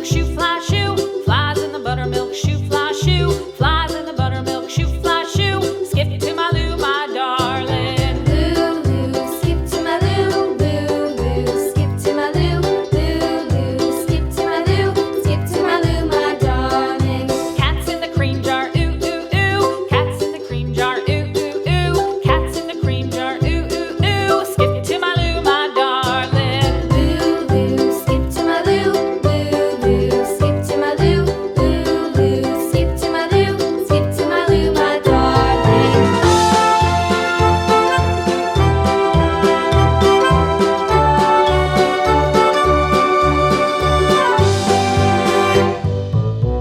buttermilk shoe, fly shoe. Flies in the buttermilk shoe, fly shoe. Flies in the buttermilk shoe, fly shoe. Skip to my Lou, my darling. Lou, skip to my Lou, Lou, skip to my Lou, Lou, skip to my Lou, skip to my Lou, my darling. Cats in the cream jar, ooh, ooh, ooh. Cats in the cream jar, ooh, ooh, ooh. Cats in the cream jar, ooh, ooh, ooh. Skip to my Lou, my darling. Lou, skip to my Lou, Lou, skip to my Lou, Lou, skip to my Lou, skip to my Lou, my darling.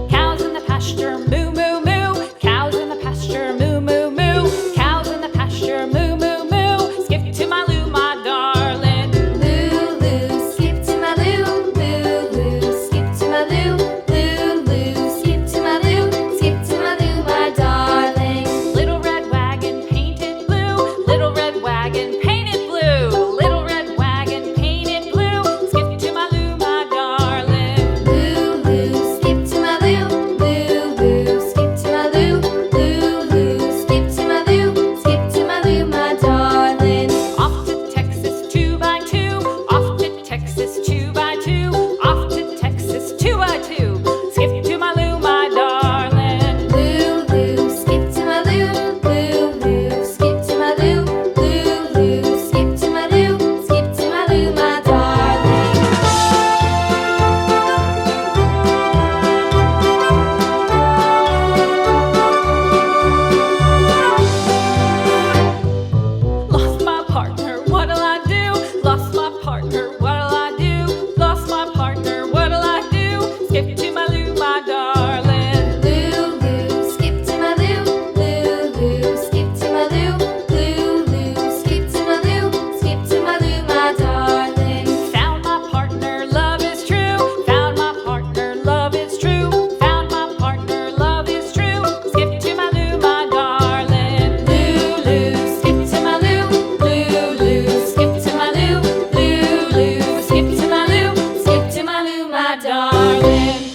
Cows in the pasture, moo, moo, moo. Cows in the pasture, moo, moo, moo. Cows in the pasture, moo, moo, moo. Skip to my Lou, my darling. Lou, skip to my Lou, Lou, skip to my Lou, Lou, skip to my Lou, skip to my Lou, my darling. Little red wagon painted blue. Little red wagon painted blue. Little red wagon painted blue. Skip to my Lou, my darling. Lou, skip to my Lou, Lou, skip to my Lou, Lou, skip to my Lou, skip to my Lou, my darling. Off to Texas 2x2. Off to Texas 2x2. Off to Texas 2x2. Skip to my Lou, my darling. Lou, skip to my Lou, Lou, skip to my Lou, Lou, skip to my Lou, skip to my Lou, my darling. Lost my partner, what'll I do? Lost my partner, what'll I do? Lost my partner, what'll I do? Skip to my Lou, my darling. Lou, skip to my Lou, Lou, skip to my Lou, Lou, skip to my Lou, skip to my Lou, my darling. Found my partner, love is true. Found my partner, love is true. Found my partner, love is true. Skip to my Lou, my darling. Lou, skip to my Lou, Lou, skip to my Lou, Lou, skip to my Lou, skip to my Lou, my darling.